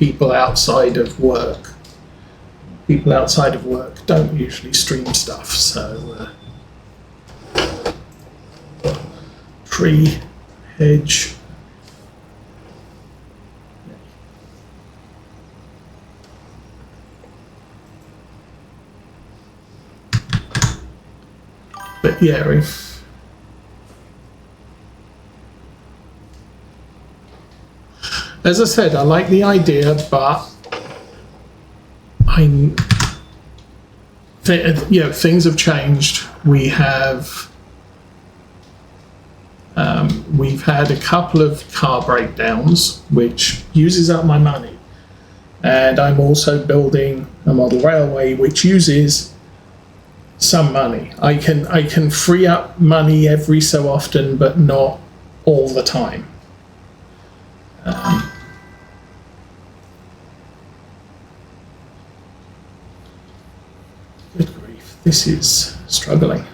people outside of work. People outside of work don't usually stream stuff, so tree, hedge. But yeah, as I said, I like the idea, but things have changed. We've had a couple of car breakdowns, which uses up my money, and I'm also building a model railway, which uses some money. I can free up money every so often, but not all the time. Good grief, this is struggling.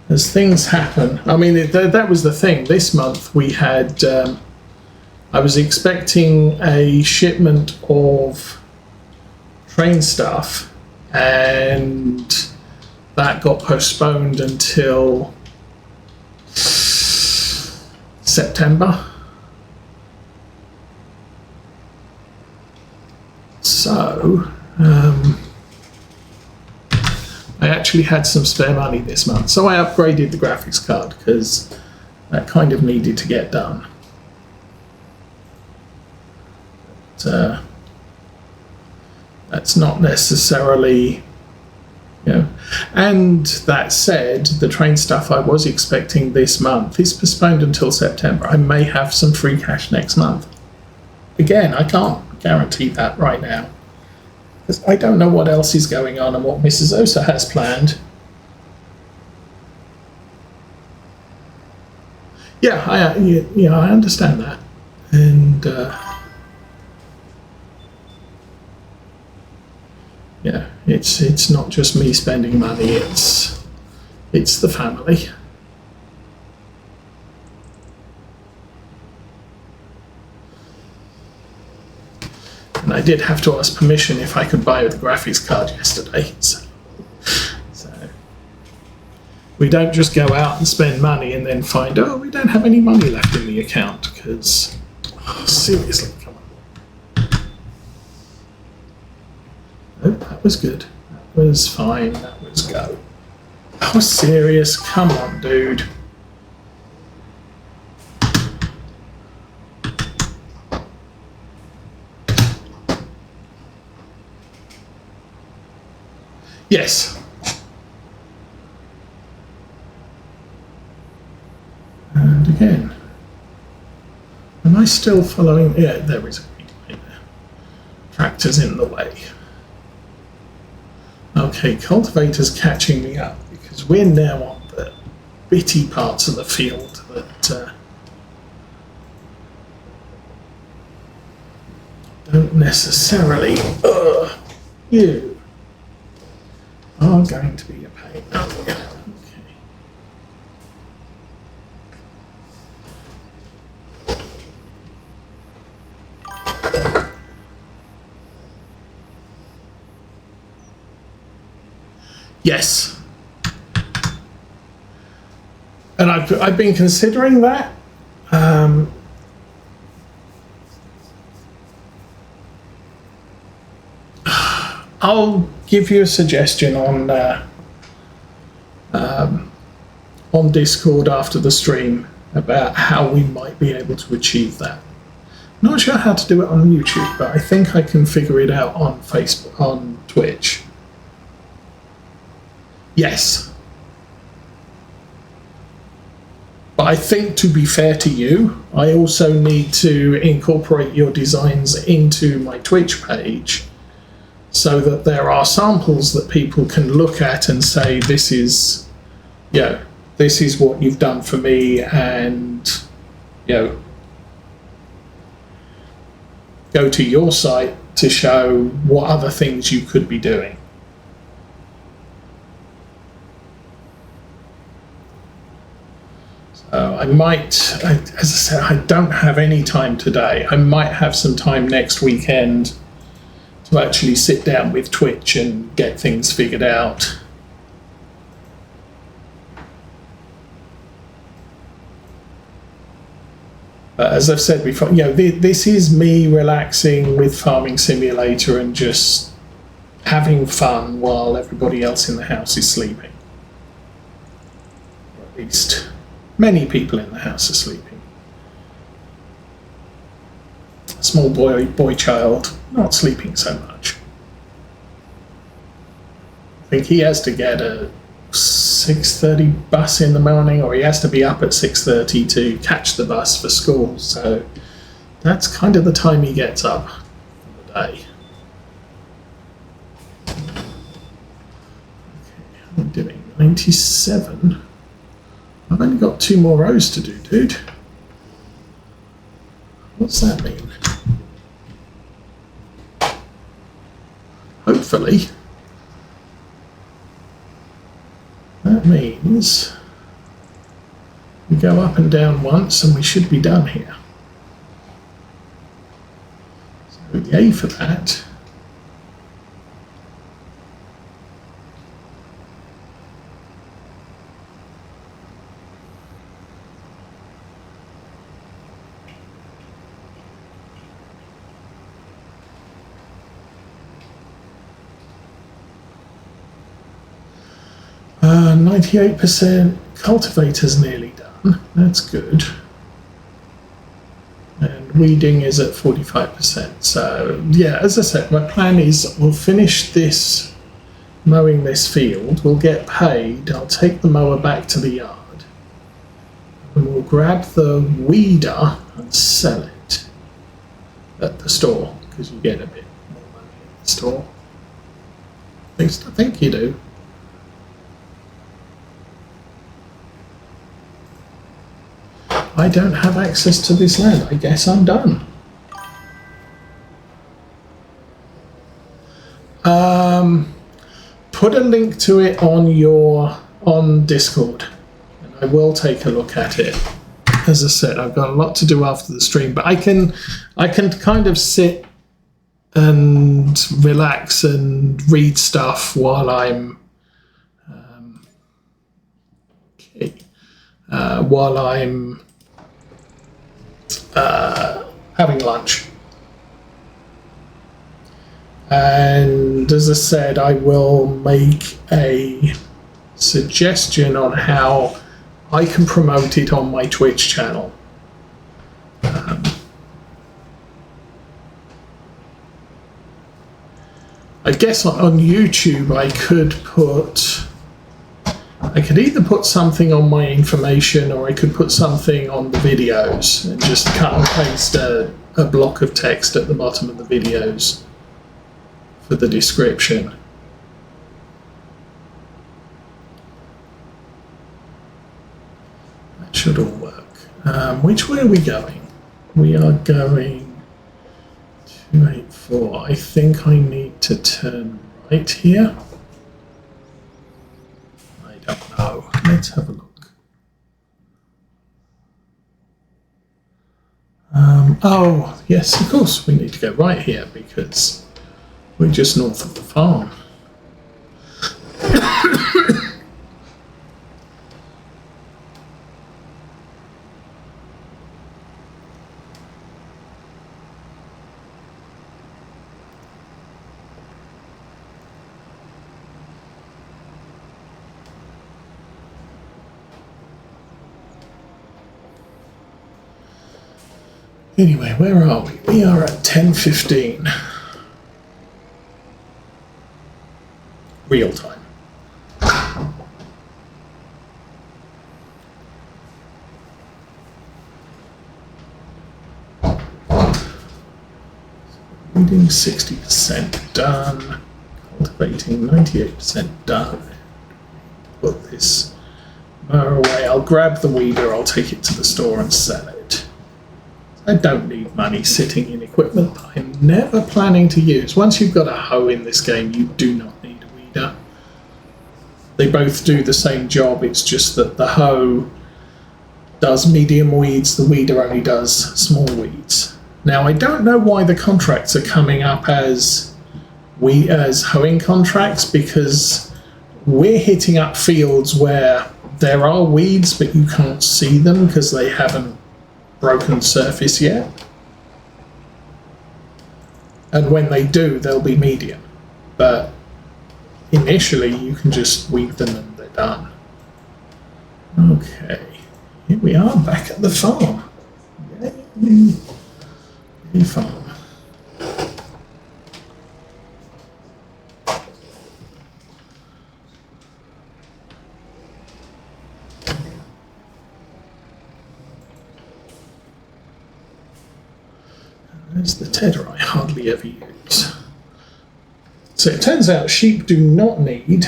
As things happen, I mean, that was the thing. This month we had, I was expecting a shipment of train stuff, and that got postponed until September. So I actually had some spare money this month, so I upgraded the graphics card because that kind of needed to get done. But, that's not necessarily, and that said, the train stuff I was expecting this month is postponed until September. I may have some free cash next month. Again, I can't guarantee that right now, because I don't know what else is going on and what Mrs. Osa has planned. Yeah, I understand that, and yeah, it's not just me spending money; it's the family. And I did have to ask permission if I could buy the graphics card yesterday. So we don't just go out and spend money and then find, oh, we don't have any money left in the account, because, seriously, come on. Oh, that was good. That was fine. That was go. Oh, serious? Come on, dude. Yes. And again, am I still following? Yeah, there is a weed right there. Tractor's in the way. Okay, cultivator's catching me up, because we're now on the bitty parts of the field that don't necessarily, you are going to be a pain. Oh, yeah. Yes, and I've been considering that. I'll give you a suggestion on Discord after the stream about how we might be able to achieve that. Not sure how to do it on YouTube, but I think I can figure it out on Facebook, on Twitch. Yes. But I think, to be fair to you, I also need to incorporate your designs into my Twitch page so that there are samples that people can look at and say, this is, this is what you've done for me, and, go to your site to show what other things you could be doing. I might, as I said, I don't have any time today. I might have some time next weekend to actually sit down with Twitch and get things figured out. But as I've said before, this is me relaxing with Farming Simulator and just having fun while everybody else in the house is sleeping. Or at least many people in the house are sleeping. A small boy child not sleeping so much. I think he has to get a 6:30 bus in the morning, or he has to be up at 6:30 to catch the bus for school. So that's kind of the time he gets up for the day. Okay, I'm doing 97. I've only got 2 more rows to do, dude. What's that mean? Hopefully, that means we go up and down once and we should be done here. So yay for that. Uh, 98% cultivator's nearly done. That's good. And weeding is at 45%. So yeah, as I said, my plan is we'll finish this mowing this field, we'll get paid, I'll take the mower back to the yard, and we'll grab the weeder and sell it at the store, because you get a bit more money at the store. At least I think you do. I don't have access to this land. I guess I'm done. Put a link to it on Discord, and I will take a look at it. As I said, I've got a lot to do after the stream, but I can kind of sit and relax and read stuff while I'm having lunch. And as I said, I will make a suggestion on how I can promote it on my Twitch channel. I guess on YouTube I could either put something on my information, or I could put something on the videos and just cut and paste a block of text at the bottom of the videos for the description. That should all work. Which way are we going? We are going 284. I think I need to turn right here. I don't know. Let's have a look. Oh, yes, of course, we need to go right here because we're just north of the farm. Anyway, where are we? We are at 10:15. Real time. Reading 60% done. Cultivating 98% done. Put this mower away. I'll grab the weeder, I'll take it to the store and sell it. I don't need money sitting in equipment that I'm never planning to use. Once you've got a hoe in this game, you do not need a weeder. They both do the same job, it's just that the hoe does medium weeds, the weeder only does small weeds. Now, I don't know why the contracts are coming up as hoeing contracts, because we're hitting up fields where there are weeds, but you can't see them because they haven't broken surface yet. And when they do, they'll be medium. But initially, you can just weed them and they're done. Okay, here we are back at the farm. Yay! Yay, farm. There's the tedder I hardly ever use. So it turns out sheep do not need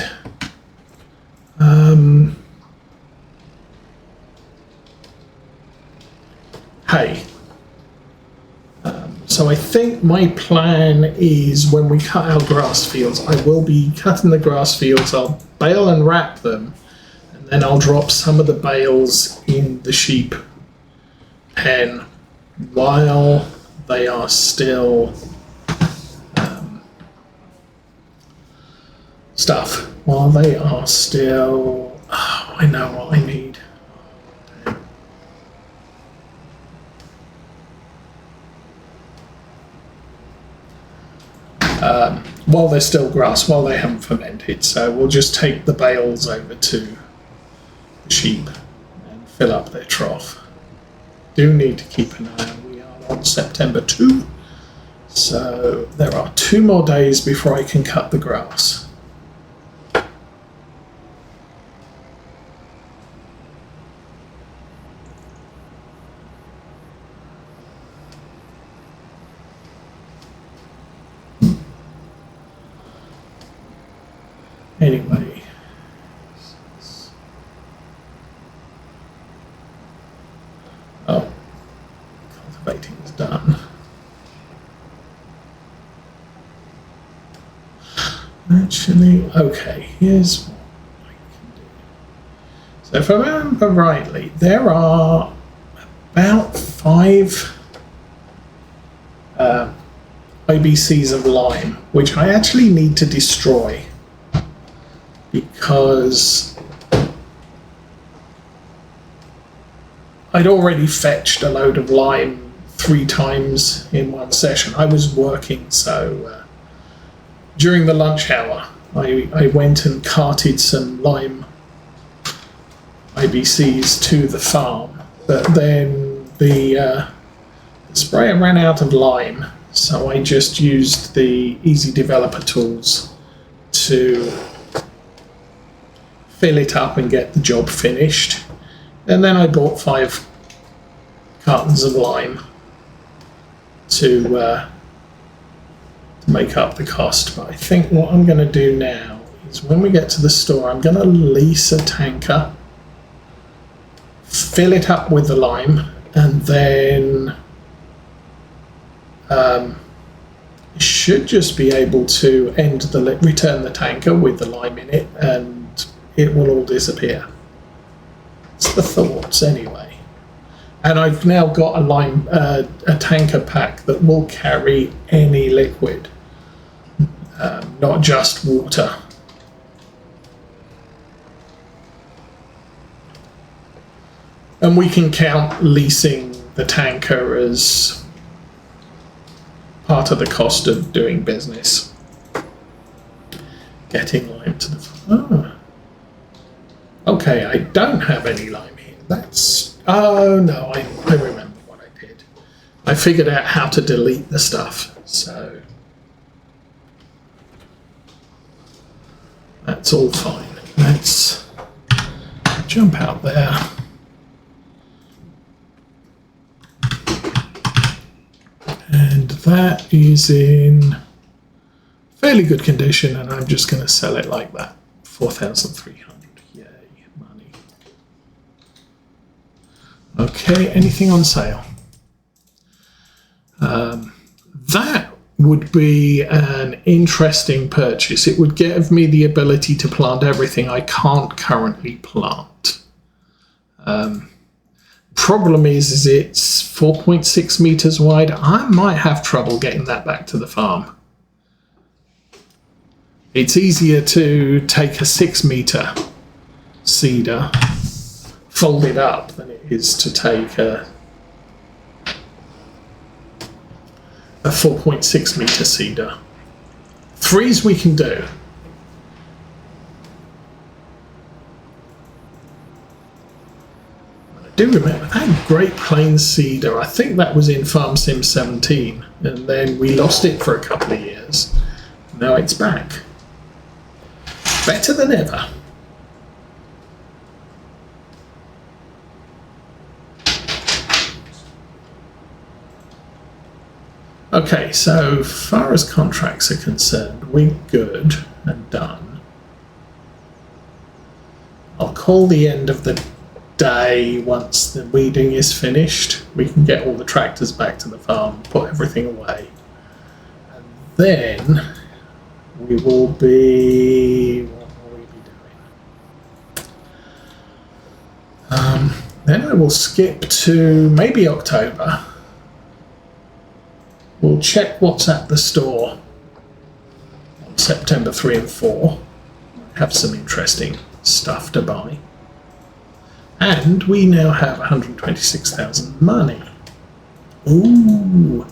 hay. So I think my plan is when we cut our grass fields, I will be cutting the grass fields, I'll bale and wrap them, and then I'll drop some of the bales in the sheep pen while they are still while they are still, oh, I know what I need. While they're still grass, while they haven't fermented, so we'll just take the bales over to the sheep and fill up their trough. Do need to keep an eye on, we are on September 2, so there are 2 more days before I can cut the grass. Anyway, oh, cultivating is done. Actually, okay, here's what I can do. So if I remember rightly, there are about 5 IBCs of lime, which I actually need to destroy, because I'd already fetched a load of lime 3 times in one session. I was working, so during the lunch hour, I went and carted some lime IBCs to the farm, but then the sprayer ran out of lime, so I just used the Easy Developer tools to fill it up and get the job finished. And then I bought 5 cartons of lime to make up the cost. But I think what I'm going to do now is when we get to the store, I'm going to lease a tanker, fill it up with the lime, and then should just be able to return the tanker with the lime in it, and it will all disappear. It's the thoughts anyway. And I've now got a tanker pack that will carry any liquid, not just water. And we can count leasing the tanker as part of the cost of doing business. Getting lime to the... Oh. Okay, I don't have any lime here. That's... Oh, no, I remember what I did. I figured out how to delete the stuff, so... That's all fine. Let's jump out there. And that is in fairly good condition, and I'm just going to sell it like that. 4,300. Yay, money. Okay, anything on sale? That would be an interesting purchase. It would give me the ability to plant everything I can't currently plant. Problem is it's 4.6 meters wide. I might have trouble getting that back to the farm. It's easier to take a 6-meter cedar, fold it up, than it is to take a 4.6 meter cedar. 3s we can do. I do remember that Great Plains cedar. I think that was in Farm Sim 17, and then we lost it for a couple of years. Now it's back. Better than ever. Okay, so far as contracts are concerned, we're good and done. I'll call the end of the day once the weeding is finished. We can get all the tractors back to the farm, put everything away. And then we will be... what will we be doing? Then I will skip to maybe October. We'll check what's at the store on September 3 and 4. Have some interesting stuff to buy. And we now have 126,000 money. Ooh.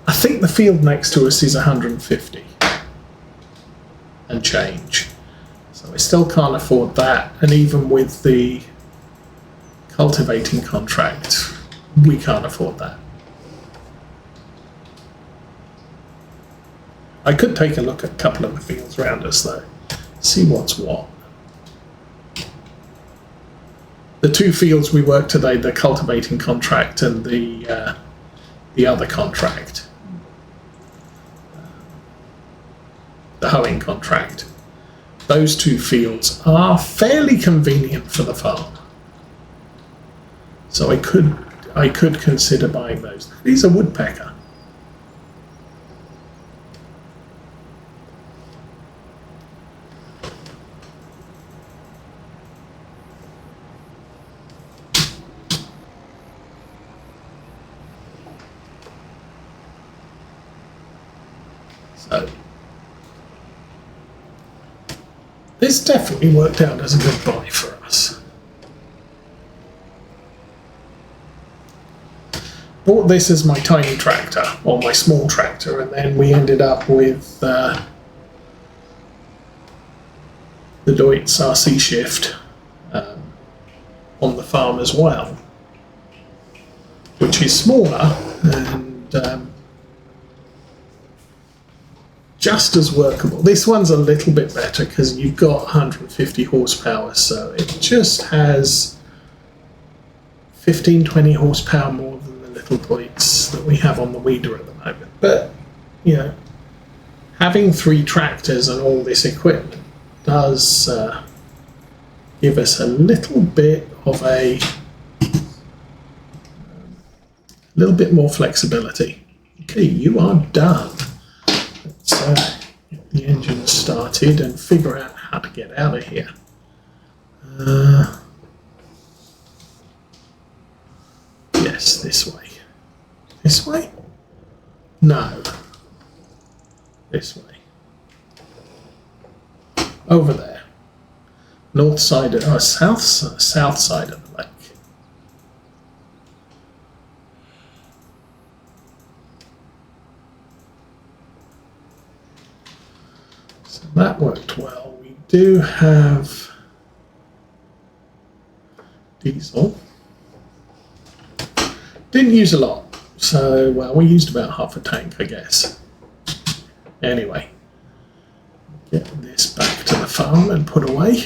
I think the field next to us is 150 and change. So I still can't afford that. And even with the cultivating contract, we can't afford that. I could take a look at a couple of the fields around us, though. See what's what. The 2 fields we worked today, the cultivating contract and the other contract, the hoeing contract. Those 2 fields are fairly convenient for the farm, so I could consider buying those. These are woodpecker. So this definitely worked out as a good buy for us. Bought this as my tiny tractor, or my small tractor, and then we ended up with the Deutz RC Shift on the farm as well, which is smaller and just as workable. This one's a little bit better because you've got 150 horsepower, so it just has 15-20 horsepower more than the little Deutz that we have on the weeder at the moment. But, you know, having 3 tractors and all this equipment does give us a little bit of a little bit more flexibility. Okay, you are done. Let's get the engine started and figure out how to get out of here. Yes, this way. This way? No. This way. Over there. North side, south side of the lake. So that worked well. We do have diesel. Didn't use a lot, so well, we used about half a tank, I guess. Anyway, get this back to the farm and put away.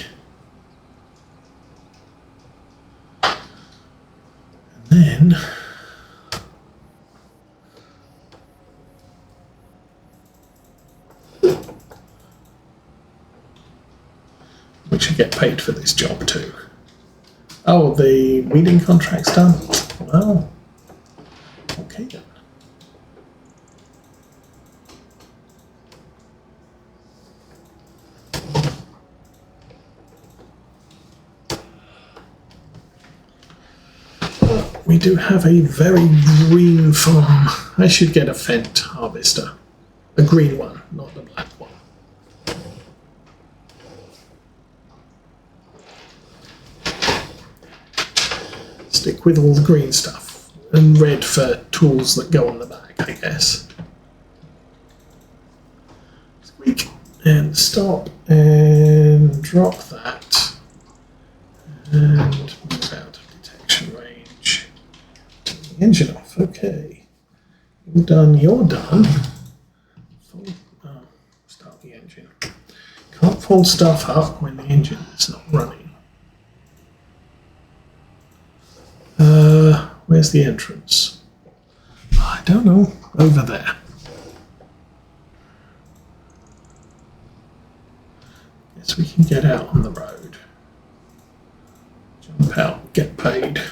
And then we should get paid for this job too. Oh, the weeding contract's done? Well, okay then. we do have a very green farm. I should get a Fent harvester. A green one, not the black one. Stick with all the green stuff. And red for tools that go on the back, I guess. Squeak. And stop. And drop that. And move out of detection range. Turn the engine off. Okay. You're done. You're done. Start the engine. Can't pull stuff up when the engine is not running. Where's the entrance? I don't know. Over there. Guess we can get out on the road. Jump out, get paid.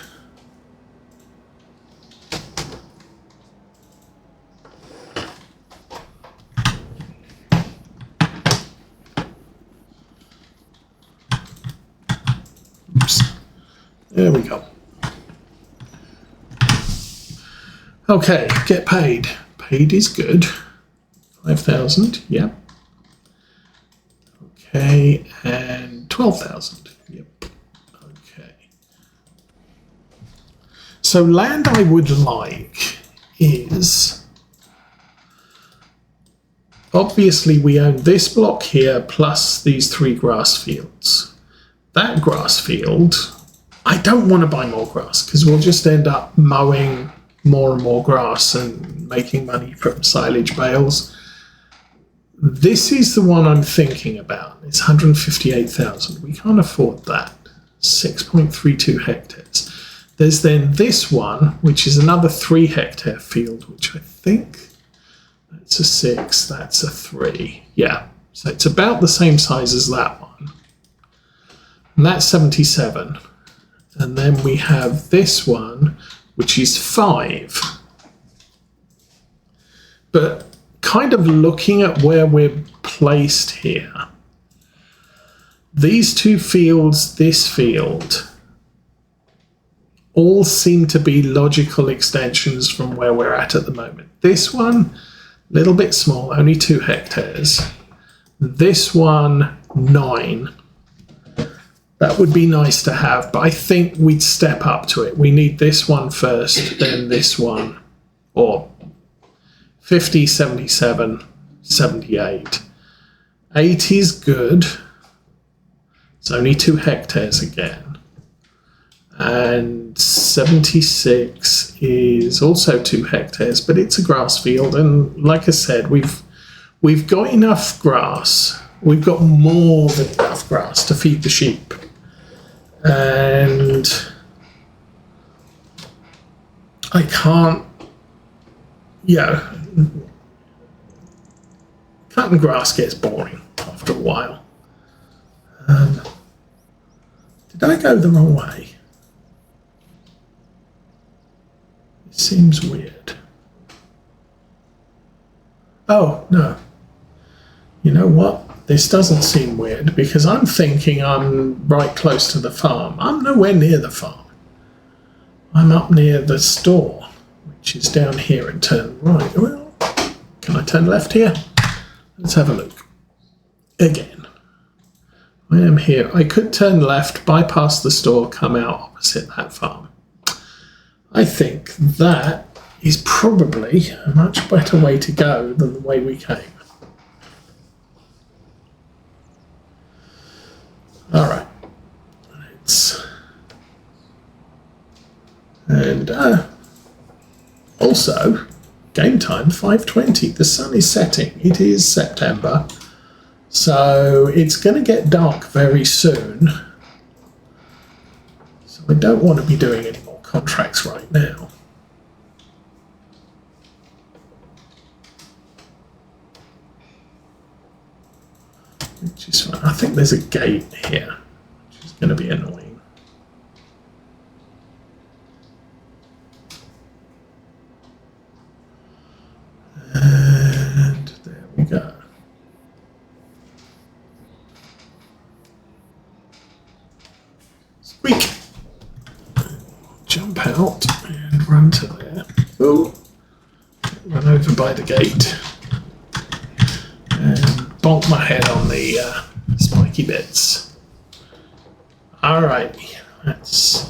Oops. There we go. Okay, get paid. Paid is good. 5,000, yep. Okay, and 12,000, yep. Okay. So land I would like is, obviously we own this block here plus these 3 grass fields. That grass field, I don't want to buy more grass because we'll just end up mowing more and more grass and making money from silage bales. This is the one I'm thinking about. It's 158,000. We can't afford that. 6.32 hectares. There's then this one, which is another 3 hectare field, which I think that's a 6, that's a 3. Yeah, so it's about the same size as that one. And that's 77. And then we have this one, which is 5. But kind of looking at where we're placed here, these 2 fields, this field, all seem to be logical extensions from where we're at the moment. This one, a little bit small, only 2 hectares. This one, 9. That would be nice to have, but I think we'd step up to it. We need this one first, then this one, or 50, 77, 78. 80 is good. It's only 2 hectares again. And 76 is also 2 hectares, but it's a grass field. And like I said, we've got enough grass. We've got more than enough grass to feed the sheep. And I can't, cutting grass gets boring after a while. Did I go the wrong way? It seems weird. Oh, no. You know what? This doesn't seem weird because I'm thinking I'm right close to the farm. I'm nowhere near the farm. I'm up near the store, which is down here, and turn right. Well, can I turn left here? Let's have a look. Again. I am here. I could turn left, bypass the store, come out opposite that farm. I think that is probably a much better way to go than the way we came. All right, and also game time 5:20. The sun is setting. It is September, so it's going to get dark very soon. So I don't want to be doing any more contracts right now. Which is fine. I think there's a gate here, which is going to be annoying. And there we go. Squeak. jump out and run to there. Ooh. Run over by the gate. And bonk my head on the spiky bits. Alright, let's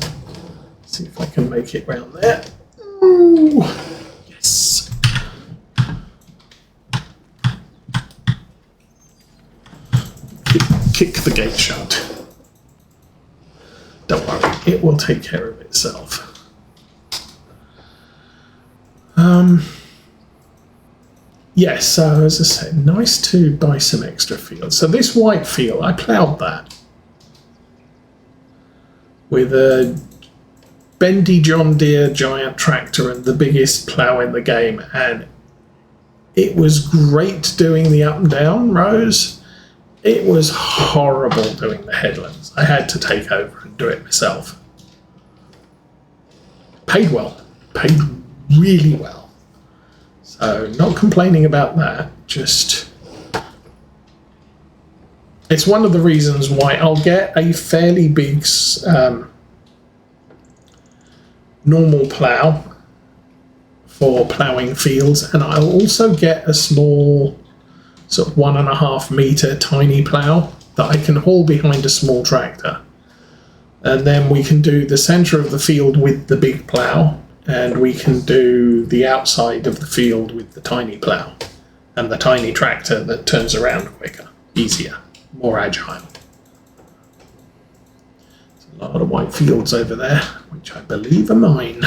see if I can make it round there. Ooh, yes. Kick the gate shut. Don't worry, it will take care of itself. Yes, so as I said, nice to buy some extra fields. So this white field, I ploughed that with a bendy John Deere giant tractor and the biggest plough in the game, and it was great doing the up and down rows. It was horrible doing the headlands. I had to take over and do it myself. Paid well, paid really well. So not complaining about that, just it's one of the reasons why I'll get a fairly big normal plough for ploughing fields, and I'll also get a small sort of 1.5 meter tiny plough that I can haul behind a small tractor, and then we can do the centre of the field with the big plough, and we can do the outside of the field with the tiny plough and the tiny tractor that turns around quicker, easier, more agile. There's a lot of white fields over there, which I believe are mine.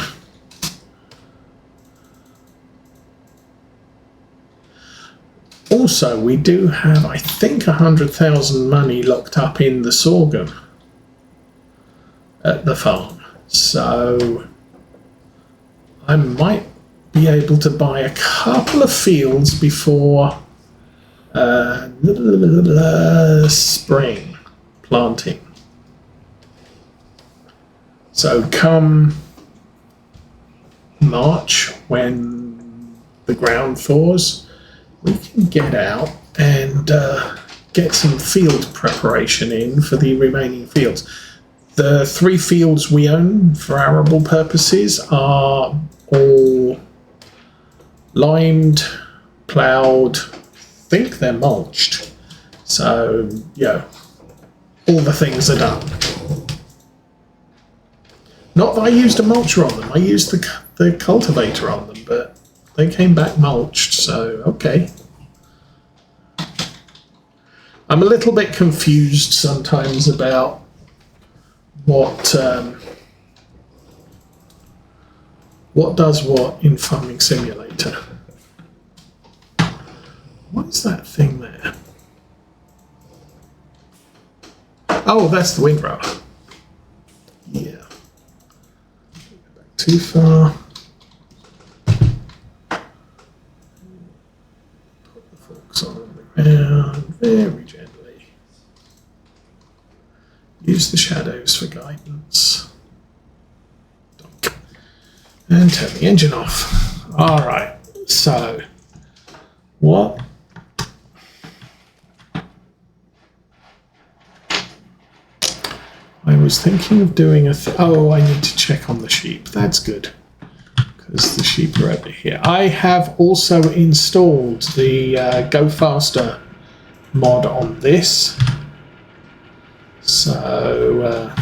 Also, we do have, I think, 100,000 money locked up in the sorghum at the farm. So I might be able to buy a couple of fields before spring planting. So come March, when the ground thaws, we can get out and get some field preparation in for the remaining fields. The 3 fields we own for arable purposes are all limed, ploughed, I think they're mulched. So, yeah, all the things are done. Not that I used a mulcher on them, I used the cultivator on them, but they came back mulched, so okay. I'm a little bit confused sometimes about what does what in Farming Simulator. What is that thing there? Oh, that's the windrower. Yeah. Back too far. Put the forks on the ground very gently. Use the shadows for guidance. And turn the engine off. Alright, so what? I was thinking of doing oh, I need to check on the sheep. That's good, because the sheep are over here. I have also installed the Go Faster mod on this. So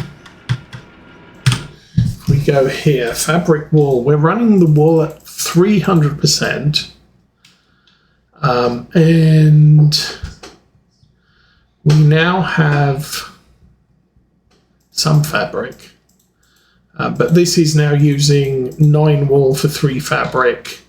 if we go here, fabric wool, we're running the wool at 300%, and we now have some fabric, but this is now using 9 wool for 3 fabric,